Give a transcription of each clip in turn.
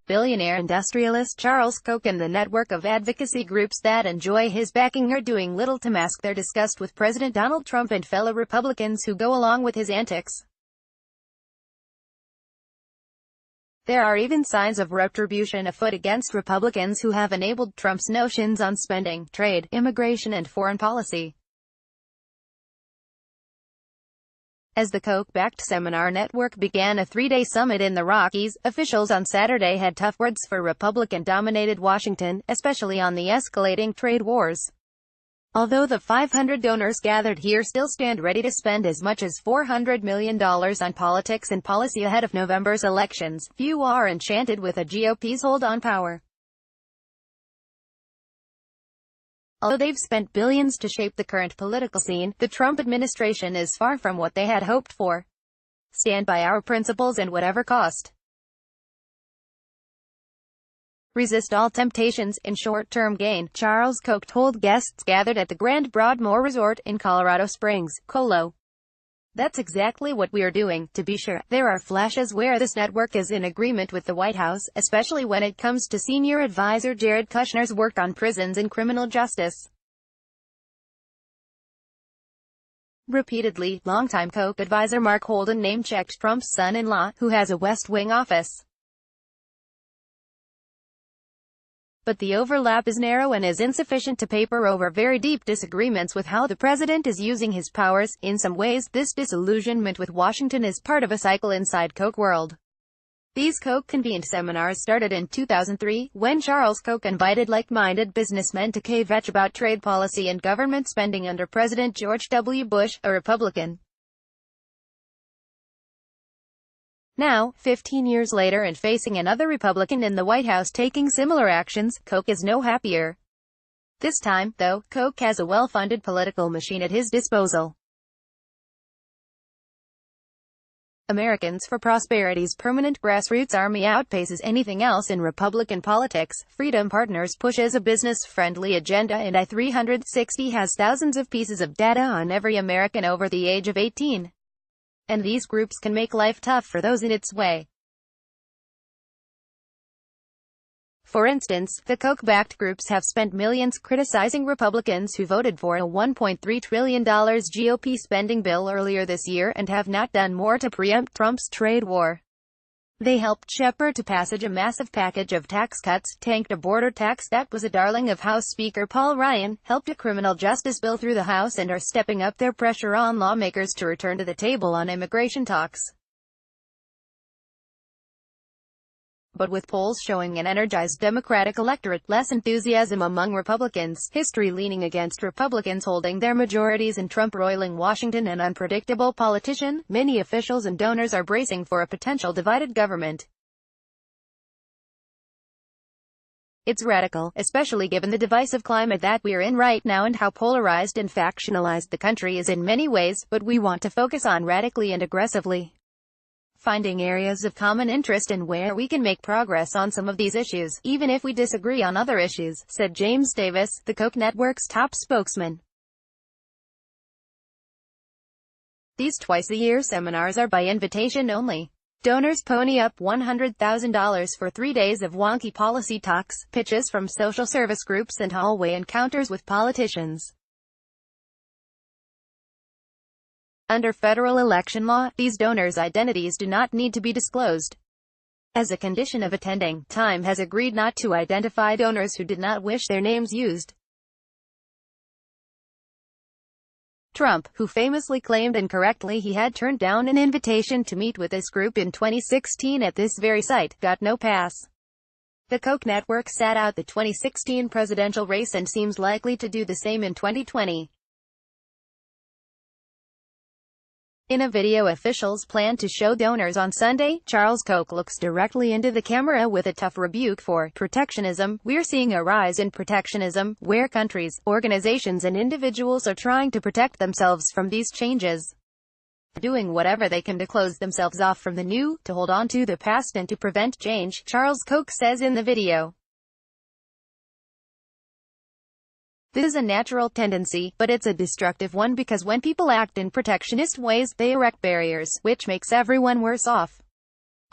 Billionaire industrialist Charles Koch and the network of advocacy groups that enjoy his backing are doing little to mask their disgust with President Donald Trump and fellow Republicans who go along with his antics. There are even signs of retribution afoot against Republicans who have enabled Trump's notions on spending, trade, immigration and foreign policy. As the Koch-backed seminar network began a three-day summit in the Rockies, officials on Saturday had tough words for Republican-dominated Washington, especially on the escalating trade wars. Although the 500 donors gathered here still stand ready to spend as much as $400 million on politics and policy ahead of November's elections, few are enchanted with the GOP's hold on power. Although they've spent billions to shape the current political scene, the Trump administration is far from what they had hoped for. Stand by our principles at whatever cost. Resist all temptations in short-term gain, Charles Koch told guests gathered at the Grand Broadmoor Resort in Colorado Springs, Colo. That's exactly what we are doing. To be sure, there are flashes where this network is in agreement with the White House, especially when it comes to senior advisor Jared Kushner's work on prisons and criminal justice. Repeatedly, longtime Koch advisor Mark Holden name-checked Trump's son-in-law, who has a West Wing office. But the overlap is narrow and is insufficient to paper over very deep disagreements with how the president is using his powers. In some ways, this disillusionment with Washington is part of a cycle inside Koch world. These Koch-convened seminars started in 2003, when Charles Koch invited like-minded businessmen to kvetch about trade policy and government spending under President George W. Bush, a Republican. Now, 15 years later and facing another Republican in the White House taking similar actions, Koch is no happier. This time, though, Koch has a well-funded political machine at his disposal. Americans for Prosperity's permanent grassroots army outpaces anything else in Republican politics. Freedom Partners pushes a business-friendly agenda, and I-360 has thousands of pieces of data on every American over the age of 18. And these groups can make life tough for those in its way. For instance, the Koch-backed groups have spent millions criticizing Republicans who voted for a $1.3 trillion GOP spending bill earlier this year and have not done more to preempt Trump's trade war. They helped shepherd to passage a massive package of tax cuts, tanked a border tax that was a darling of House Speaker Paul Ryan, helped a criminal justice bill through the House, and are stepping up their pressure on lawmakers to return to the table on immigration talks. But with polls showing an energized Democratic electorate, less enthusiasm among Republicans, history leaning against Republicans holding their majorities and Trump roiling Washington an unpredictable politician, many officials and donors are bracing for a potential divided government. It's radical, especially given the divisive climate that we're in right now and how polarized and factionalized the country is in many ways, but we want to focus on radically and aggressively finding areas of common interest and where we can make progress on some of these issues, even if we disagree on other issues, said James Davis, the Koch network's top spokesman. These twice-a-year seminars are by invitation only. Donors pony up $100,000 for 3 days of wonky policy talks, pitches from social service groups and hallway encounters with politicians. Under federal election law, these donors' identities do not need to be disclosed. As a condition of attending, Time has agreed not to identify donors who did not wish their names used. Trump, who famously claimed incorrectly he had turned down an invitation to meet with this group in 2016 at this very site, got no pass. The Koch network sat out the 2016 presidential race and seems likely to do the same in 2020. In a video officials plan to show donors on Sunday, Charles Koch looks directly into the camera with a tough rebuke for protectionism. We're seeing a rise in protectionism, where countries, organizations and individuals are trying to protect themselves from these changes. Doing whatever they can to close themselves off from the new, to hold on to the past and to prevent change, Charles Koch says in the video. This is a natural tendency, but it's a destructive one because when people act in protectionist ways, they erect barriers, which makes everyone worse off.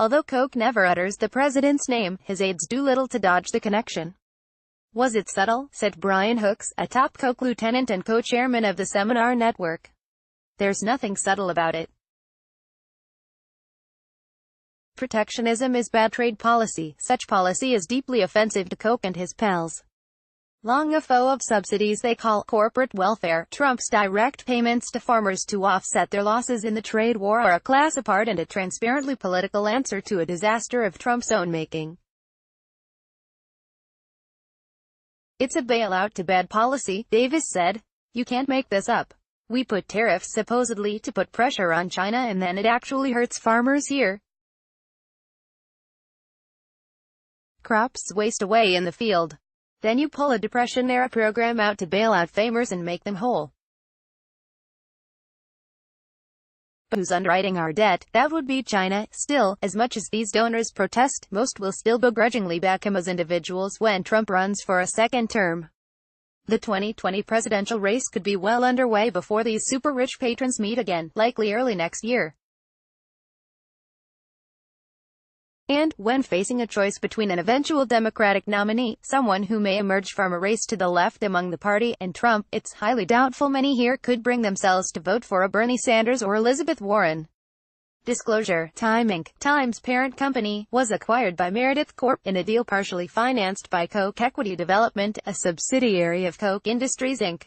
Although Koch never utters the president's name, his aides do little to dodge the connection. Was it subtle? Said Brian Hooks, a top Koch lieutenant and co-chairman of the Seminar Network. There's nothing subtle about it. Protectionism is bad trade policy. Such policy is deeply offensive to Koch and his pals. Long a foe of subsidies they call corporate welfare, Trump's direct payments to farmers to offset their losses in the trade war are a class apart and a transparently political answer to a disaster of Trump's own making. It's a bailout to bad policy, Davis said. You can't make this up. We put tariffs supposedly to put pressure on China and then it actually hurts farmers here. Crops waste away in the field. Then you pull a Depression-era program out to bail out farmers and make them whole. But who's underwriting our debt? That would be China. Still, as much as these donors protest, most will still begrudgingly back him as individuals when Trump runs for a second term. The 2020 presidential race could be well underway before these super-rich patrons meet again, likely early next year. And, when facing a choice between an eventual Democratic nominee, someone who may emerge from a race to the left among the party, and Trump, it's highly doubtful many here could bring themselves to vote for a Bernie Sanders or Elizabeth Warren. Disclosure: Time Inc., Time's parent company, was acquired by Meredith Corp. In a deal partially financed by Koch Equity Development, a subsidiary of Koch Industries Inc.